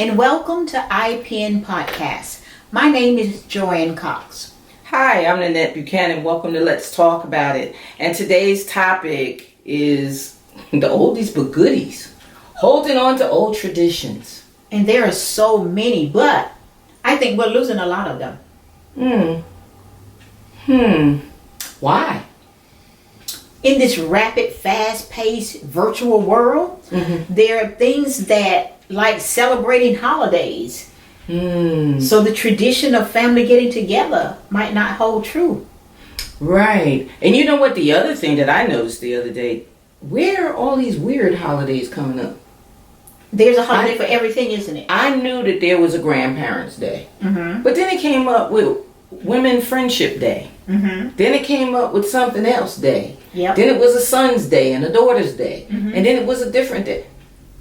and welcome to iPen Podcast. My name is Joanne Cox. Hi, I'm Nanette Buchanan. Welcome to Let's Talk About It. And today's topic is the oldies but goodies. Holding on to old traditions. And there are so many, but I think we're losing a lot of them. Why? In this rapid, fast-paced virtual world, there are things that, like celebrating holidays. So the tradition of family getting together might not hold true. Right. And you know what? The other thing that I noticed the other day, where are all these weird holidays coming up? There's a holiday for everything, isn't it? I knew that there was a Grandparents' Day. But then it came up with Women Friendship Day. Then it came up with something else day. Yep. Then it was a Son's Day and a Daughter's Day. And then it was a different day.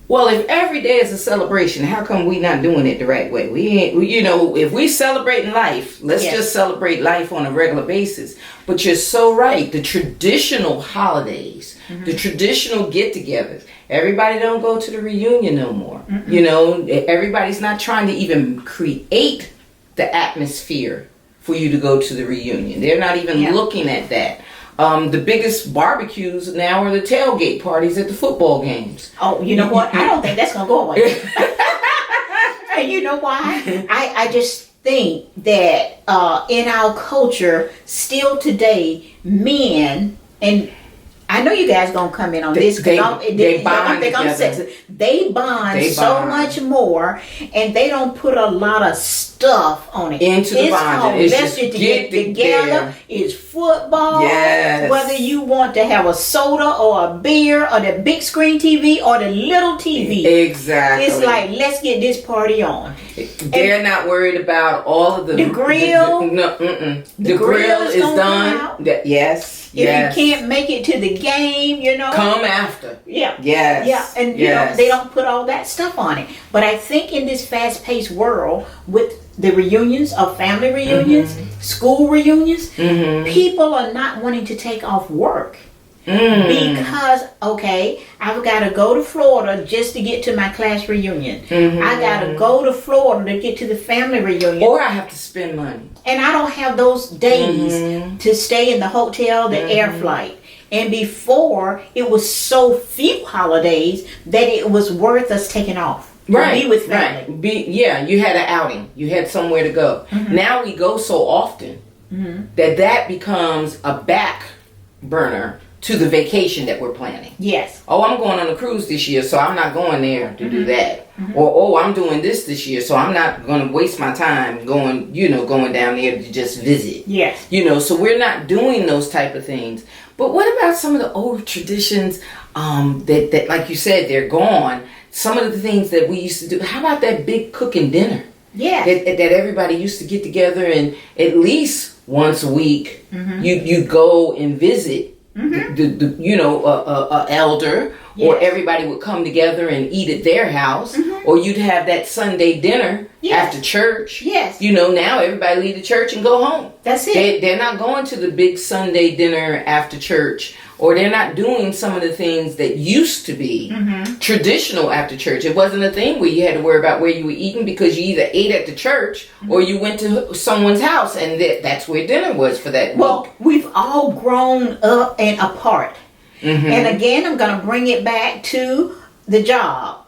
Well, if every day is a celebration, how come we not doing it the right way? If we celebrating life, let's just celebrate life on a regular basis. But you're so right. The traditional holidays, the traditional get-togethers, everybody don't go to the reunion no more. Everybody's not trying to even create the atmosphere for you to go to the reunion. They're not even looking at that. The biggest barbecues now are the tailgate parties at the football games. Oh, you know what? I don't think that's going to go away. And you know why? I just think that in our culture, still today, men, and I know you guys going to come in on this because they bond together. They bond so much more, and they don't put a lot of stuff on it. Into the bond. It's just to get together. It's football. Yes. Whether you want to have a soda or a beer or the big screen TV or the little TV. Exactly. It's like, let's get this party on. They're not worried about all of the grill. The grill is done. Yes. If you can't make it to the game, come after. Yeah. Yes. Yeah. And they don't put all that stuff on it. But I think in this fast-paced world with the reunions of family reunions, school reunions, people are not wanting to take off work. Because, I've got to go to Florida just to get to my class reunion. I got to go to Florida to get to the family reunion. Or I have to spend money. And I don't have those days to stay in the hotel, the air flight. And before, it was so few holidays that it was worth us taking off. Right. Be with family. Right. You had an outing. You had somewhere to go. Now we go so often that becomes a back burner to the vacation that we're planning. Yes. Oh, I'm going on a cruise this year, so I'm not going there to do that. Or, I'm doing this year, so I'm not going to waste my time going down there to just visit. Yes. So we're not doing those type of things. But what about some of the old traditions that, like you said, they're gone? Some of the things that we used to do. How about that big cooking dinner? Yeah. That everybody used to get together and at least once a week you go and visit a elder, or everybody would come together and eat at their house, or you'd have that Sunday dinner after church. Yes. Now everybody leave the church and go home. That's it. They're not going to the big Sunday dinner after church, or they're not doing some of the things that used to be traditional after church. It wasn't a thing where you had to worry about where you were eating, because you either ate at the church or you went to someone's house, and that's where dinner was for that week. Well, we've all grown up and apart. And again, I'm going to bring it back to the job.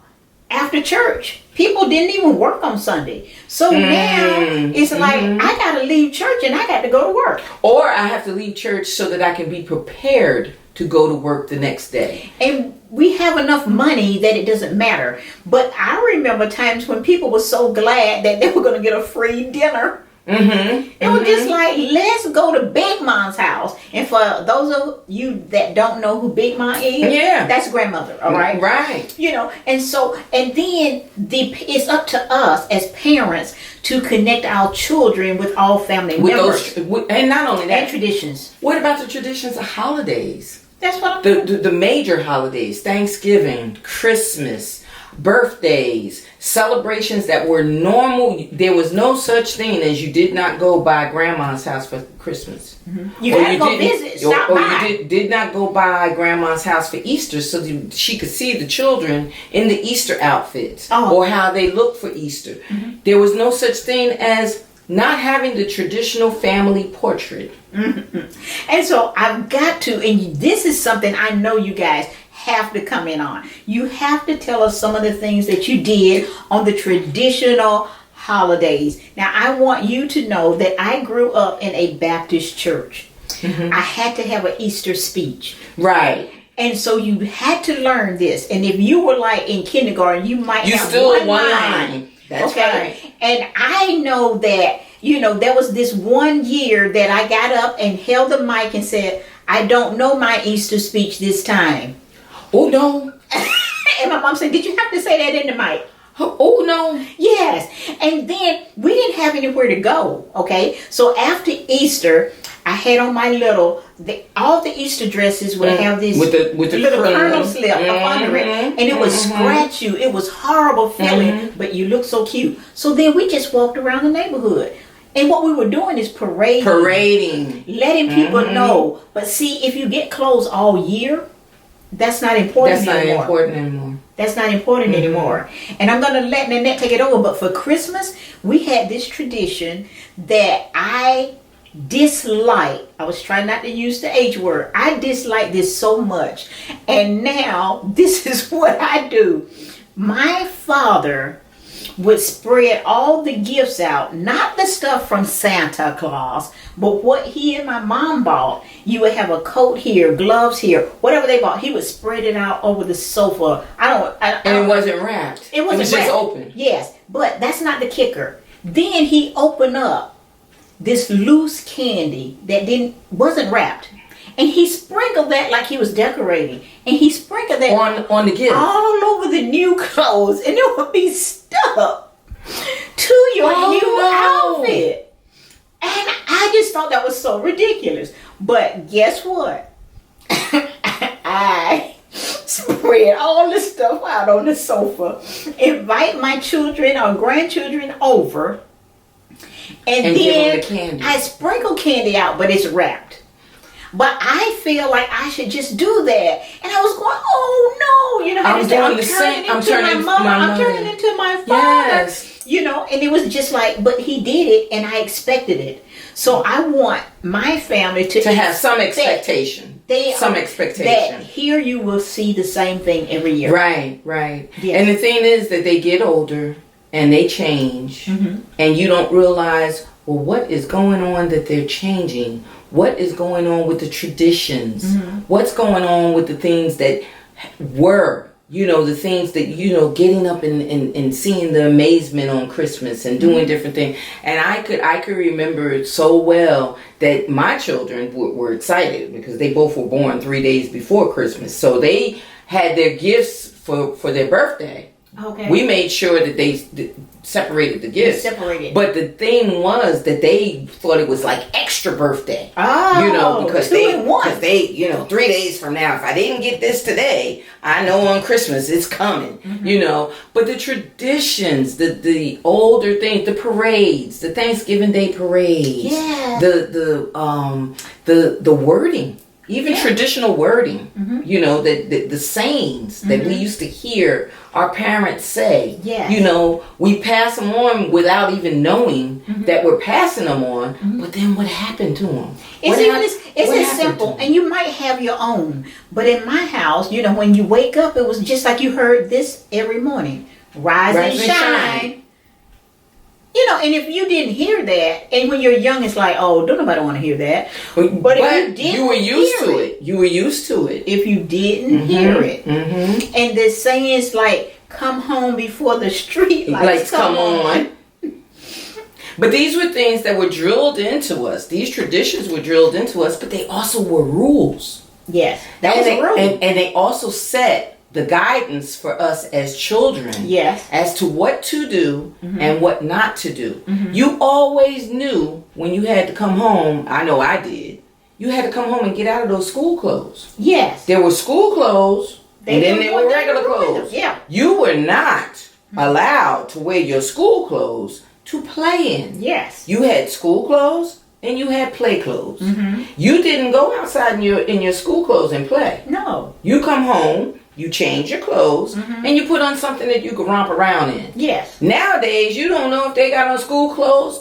After church, people didn't even work on Sunday. So now it's like, I got to leave church and I got to go to work. Or I have to leave church so that I can be prepared to go to work the next day. And we have enough money that it doesn't matter. But I remember times when people were so glad that they were going to get a free dinner. It was just like, let's go to Big Mom's house. And for those of you that don't know who Big Mom is, that's grandmother, all right? Right. And then it's up to us as parents to connect our children with all family members. And not only that, and traditions. What about the traditions of holidays? That's what the major holidays, Thanksgiving, Christmas, birthdays, celebrations that were normal. There was no such thing as you did not go by grandma's house for Christmas. You had to go visit, stop by. You did not go by grandma's house for Easter so she could see the children in the Easter outfits or how they look for Easter. There was no such thing as not having the traditional family portrait. And so I've got to, and this is something I know you guys have to come in on. You have to tell us some of the things that you did on the traditional holidays. Now, I want you to know that I grew up in a Baptist church. I had to have an Easter speech. Right. And so you had to learn this. And if you were like in kindergarten, you might have still one line. That's right. And I know that, there was this one year that I got up and held the mic and said, I don't know my Easter speech this time. Oh, no. And my mom said, did you have to say that in the mic? Oh, no. Yes. And then we didn't have anywhere to go. Okay. So after Easter, I had on my all the Easter dresses would have this with the little kernel slip up under it. And it would scratch you. It was horrible feeling, but you look so cute. So then we just walked around the neighborhood. And what we were doing is parading. Letting people know. But see, if you get clothes all year, that's not important anymore. That's not important anymore. And I'm going to let Nanette take it over. But for Christmas, we had this tradition that I dislike. I was trying not to use the H word. I dislike this so much. And now, this is what I do. My father would spread all the gifts out, not the stuff from Santa Claus, but what he and my mom bought. You would have a coat here, gloves here, whatever they bought. He would spread it out over the sofa. And it wasn't wrapped. It was just open. Yes, but that's not the kicker. Then he opened up this loose candy that wasn't wrapped. And he sprinkled that like he was decorating. And he sprinkled that on the gift all over the new clothes. And it would be stuck to your new outfit. And I just thought that was so ridiculous. But guess what? I spread all this stuff out on the sofa, invite my children or grandchildren over, and then give them the candy. I sprinkle candy out, but it's wrapped. But I feel like I should just do that. And I was going, oh no, I'm turning into my mother. I'm turning into my father. Yes. And it was just like, but he did it and I expected it. So I want my family to have some expectation. That here you will see the same thing every year. Right. Yes. And the thing is that they get older and they change. And you don't realize, well, what is going on that they're changing? What is going on with the traditions? What's going on with the things that were, the things that, getting up and seeing the amazement on Christmas and doing different things. And I could remember it so well that my children were excited because they both were born 3 days before Christmas. So they had their gifts for their birthday. Okay. We made sure that they separated the gifts. But the thing was that they thought it was like extra birthday. Oh, because they 3 days from now, if I didn't get this today, I know on Christmas it's coming. But the traditions, the older things, the parades, the Thanksgiving Day parades, the wording. Even traditional wording, the sayings that we used to hear our parents say. We pass them on without even knowing that we're passing them on. But then what happened to them? It's as simple, and you might have your own. But in my house, when you wake up, it was just like you heard this every morning. Rise and shine. And if you didn't hear that, and when you're young, it's like, oh, don't nobody want to hear that. But if you didn't, you were used to it. You were used to it. If you didn't hear it, and the saying is like, "Come home before the street lights come on." But these were things that were drilled into us. These traditions were drilled into us, but they also were rules. Yes, that was a rule, and they also set the guidance for us as children as to what to do and what not to do. You always knew when you had to come home. I know I did. You had to come home and get out of those school clothes. Yes. There were school clothes And then there were regular clothes. Yeah. You were not allowed to wear your school clothes to play in. Yes. You had school clothes and you had play clothes. You didn't go outside in your school clothes and play. No. You come home, you change your clothes, and you put on something that you could romp around in. Yes. Nowadays, you don't know if they got on school clothes,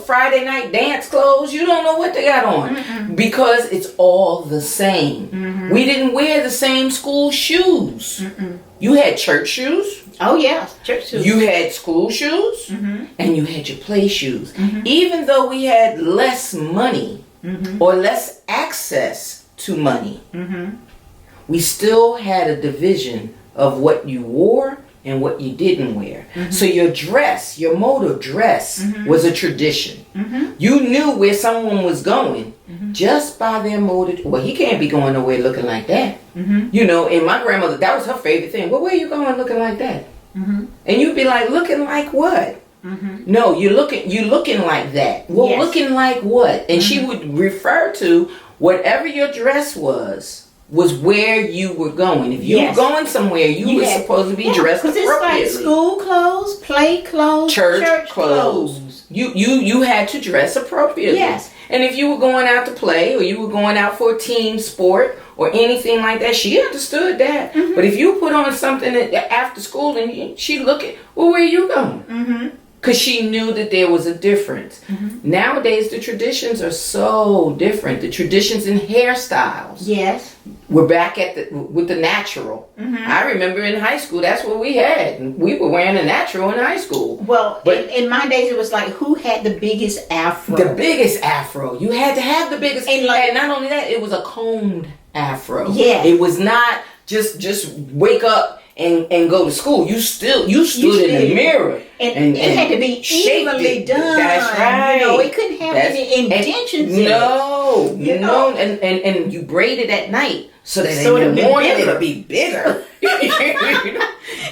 Friday night dance clothes. You don't know what they got on because it's all the same. We didn't wear the same school shoes. You had church shoes. Oh, yeah. Church shoes. You had school shoes, and you had your play shoes. Even though we had less money or less access to money, we still had a division of what you wore and what you didn't wear. So your dress, your mode of dress was a tradition. You knew where someone was going just by their mode of, well, he can't be going nowhere looking like that. You know, and my grandmother, that was her favorite thing. Well, where are you going looking like that? And you'd be like, looking like what? No, you're looking like that. Well, Yes. looking like what? And she would refer to whatever your dress was where you were going. If you Yes. were going somewhere, you were supposed to be dressed Because appropriately. it's like school clothes, play clothes, Church clothes. You had to dress appropriately. Yes. And if you were going out to play or you were going out for a team sport or anything like that, she understood that. But if you put on something after school and she look at, well, where are you going? Because she knew that there was a difference. Nowadays, the traditions are so different. The traditions in hairstyles. Yes. We're back with the natural. I remember in high school, that's what we had. We were wearing a natural in high school. Well, But- in my days, it was like, who had the biggest afro? The biggest afro. You had to have the biggest. And And not only that, it was a combed afro. Yeah. It was not just wake up and go to school. You stood in the mirror. And it had to be shaped evenly it. done. That's right. You know, it couldn't have any indentions in it. No, You no. know? And you braided at night so that So in it'll the be morning bigger. it'll be bigger.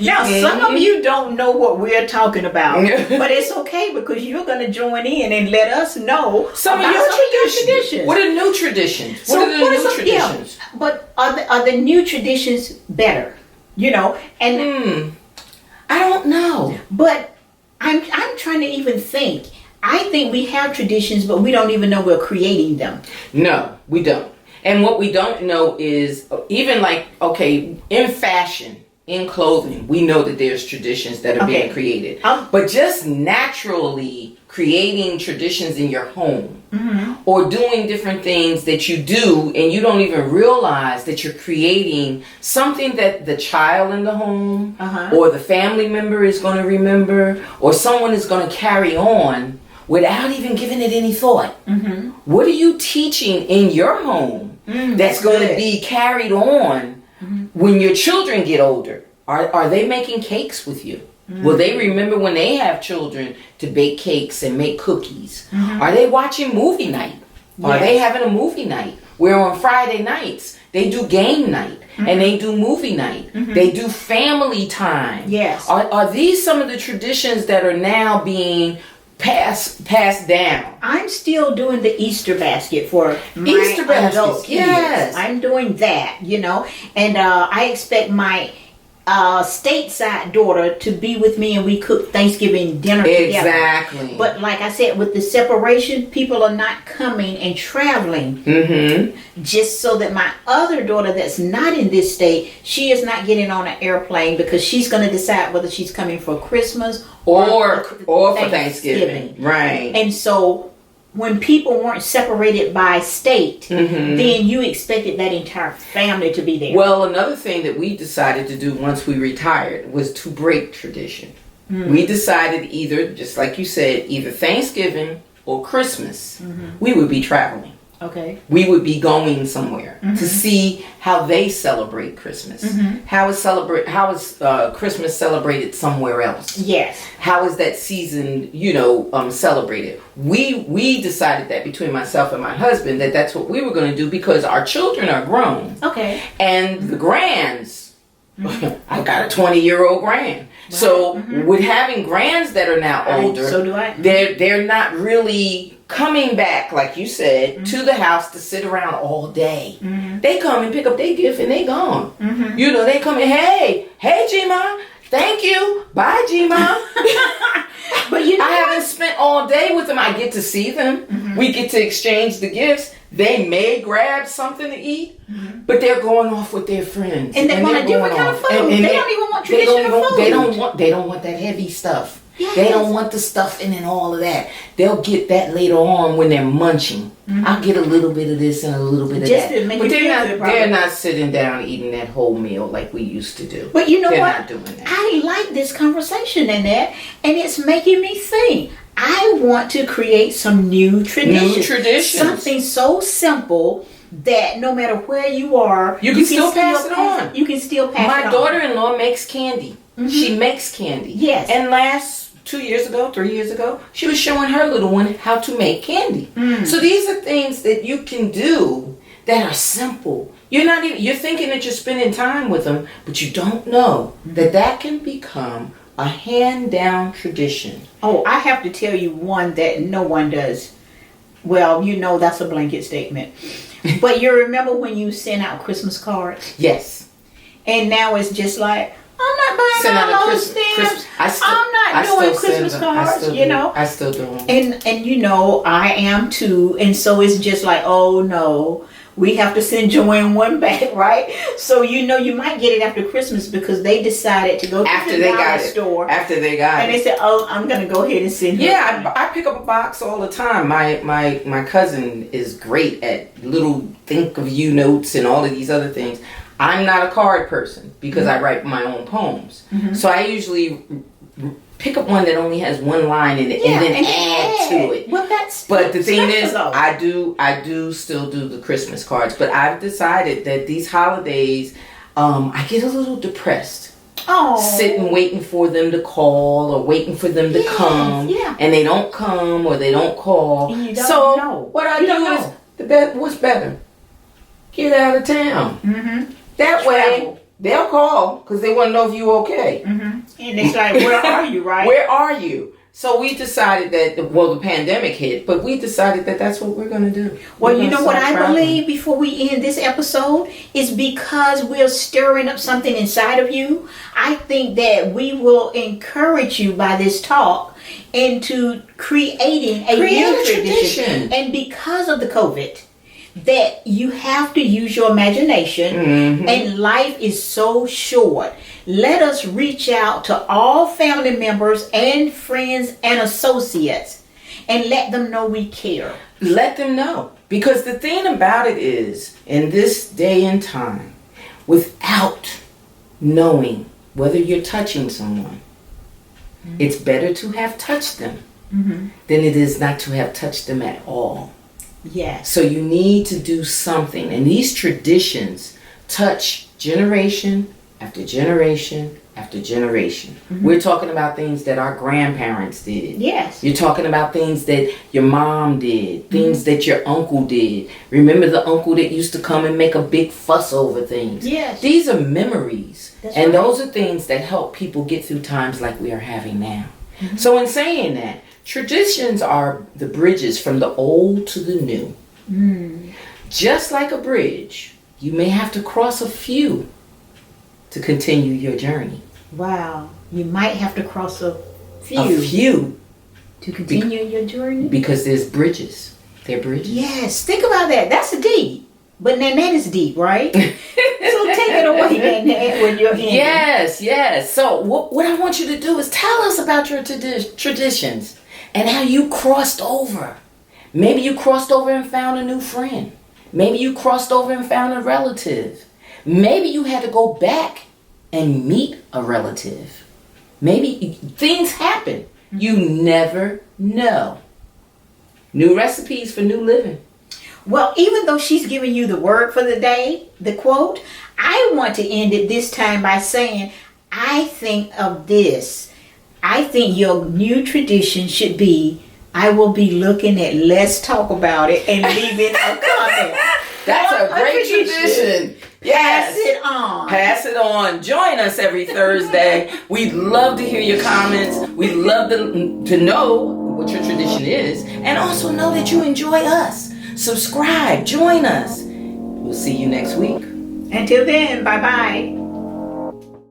Now, some of you don't know what we're talking about, Yeah. but it's okay because you're going to join in and let us know Some of about your traditions. traditions. What are new traditions? So What are the what are new some- traditions? But are the new traditions better? You know, and I don't know. but I'm trying to even think. I think we have traditions, but we don't even know we're creating them. No, we don't. And what we don't know is even like, okay, in fashion, in clothing, we know that there's traditions that are being created. But just naturally creating traditions in your home or doing different things that you do and you don't even realize that you're creating something that the child in the home or the family member is going to remember or someone is going to carry on without even giving it any thought. What are you teaching in your home that's going to be carried on when your children get older? Are they making cakes with you? Will they remember when they have children to bake cakes and make cookies? Are they watching movie night? Are they having a movie night where on Friday nights they do game night and they do movie night? They do family time. Yes. Are these some of the traditions that are now being passed down? I'm still doing the Easter basket for my Easter baskets, adult kids. yes. I'm doing that, you know, and I expect my stateside daughter to be with me and we cook Thanksgiving dinner together. Exactly. But like I said, with the separation, people are not coming and traveling just so that my other daughter that's not in this state, she is not getting on an airplane because she's going to decide whether she's coming for Christmas or for Thanksgiving. Right. And so when people weren't separated by state, then you expected that entire family to be there. Well, another thing that we decided to do once we retired was to break tradition. We decided either, just like you said, either Thanksgiving or Christmas, we would be traveling. Okay. We would be going somewhere to see how they celebrate Christmas. How is Christmas celebrated somewhere else? Yes. How is that season, celebrated? We decided that between myself and my husband that that's what we were going to do because our children are grown. Okay. And the grands, I've got a 20-year-old grand. So with having grands that are now older, So do I. they're not really coming back, like you said, to the house to sit around all day. They come and pick up their gift and they gone. You know, they come and, hey G-Ma, thank you, bye G-Ma. But you know, I haven't spent all day with them. I get to see them. We get to exchange the gifts. They may grab something to eat, but they're going off with their friends. And they want a different kind of food. They don't even want traditional food. They don't want that heavy stuff. Yes. They don't want the stuffing and all of that. They'll get that later on when they're munching. I'll get a little bit of this and a little bit of Just that. to make But you feel good, they're not sitting down eating that whole meal like we used to do. But you know they're what? Not doing that. I like this conversation, Nanette, and it's making me think. I want to create some new traditions. New traditions. Something so simple that no matter where you are, You can still pass it on. You can still pass it on. My daughter-in-law makes candy. She makes candy. Yes. And last 3 years ago, she was showing her little one how to make candy. So these are things that you can do that are simple. You're thinking that you're spending time with them, but you don't know that can become a hand-down tradition. Oh, I have to tell you one that no one does. Well, you know that's a blanket statement. But you remember when you sent out Christmas cards? Yes. And now it's just like, I'm not buying Send out all a those Christmas. stamps. I I'm not doing Christmas cards, you know. I still do them. And you know, I am too. And so it's just like, oh no, we have to send Joanne one back, right? So you know, you might get it after Christmas because they decided to go to the dollar store. After they got and it. they said, oh, I'm going to go ahead and send her. Yeah, I pick up a box all the time. My cousin is great at little think of you notes and all of these other things. I'm not a card person because I write my own poems. So I usually pick up one that only has one line in it and then add to it. Well, but the thing is, though. I do still do the Christmas cards. But I've decided that these holidays, I get a little depressed. Sitting waiting for them to call or waiting for them to come, and they don't come or they don't call. And you don't know. What I do is what's better? Get out of town. That way they'll call because they want to know if you're okay. And it's like, where are you, right? Where are you? So we decided that, the pandemic hit, but we decided that that's what we're going to do. Well, you know what I believe before we end this episode is because we're stirring up something inside of you. I think that we will encourage you by this talk into creating a new tradition. And because of the COVID, that you have to use your imagination, and life is so short. Let us reach out to all family members and friends and associates and let them know we care. Let them know. Because the thing about it is, in this day and time, without knowing whether you're touching someone, it's better to have touched them than it is not to have touched them at all. Yes. So you need to do something. And these traditions touch generation after generation after generation. We're talking about things that our grandparents did. Yes. You're talking about things that your mom did, things that your uncle did. Remember the uncle that used to come and make a big fuss over things? Yes. These are memories. That's and right. those are things that help people get through times like we are having now. So in saying that, traditions are the bridges from the old to the new. Just like a bridge, you may have to cross a few to continue your journey. Wow. You might have to cross a few. A few. To continue your journey? Because there's bridges. They're bridges. Yes. Think about that. That's deep. But Nanette is deep, right? So take it away, Nanette, when you're in. Yes. So what I want you to do is tell us about your traditions and how you crossed over. Maybe you crossed over and found a new friend. Maybe you crossed over and found a relative. Maybe you had to go back and meet a relative. Maybe things happen. You never know. New recipes for new living. Well, even though she's giving you the word for the day, the quote, I want to end it this time by saying, I think of this. I think your new tradition should be, I will be looking at Let's Talk About It and leaving a comment. That's a great tradition. Yes. Pass it on. Pass it on. Join us every Thursday. We'd love to hear your comments. We'd love to know what your tradition information is, and also know that you enjoy us. Subscribe, join us. We'll see you next week. Until then, bye-bye.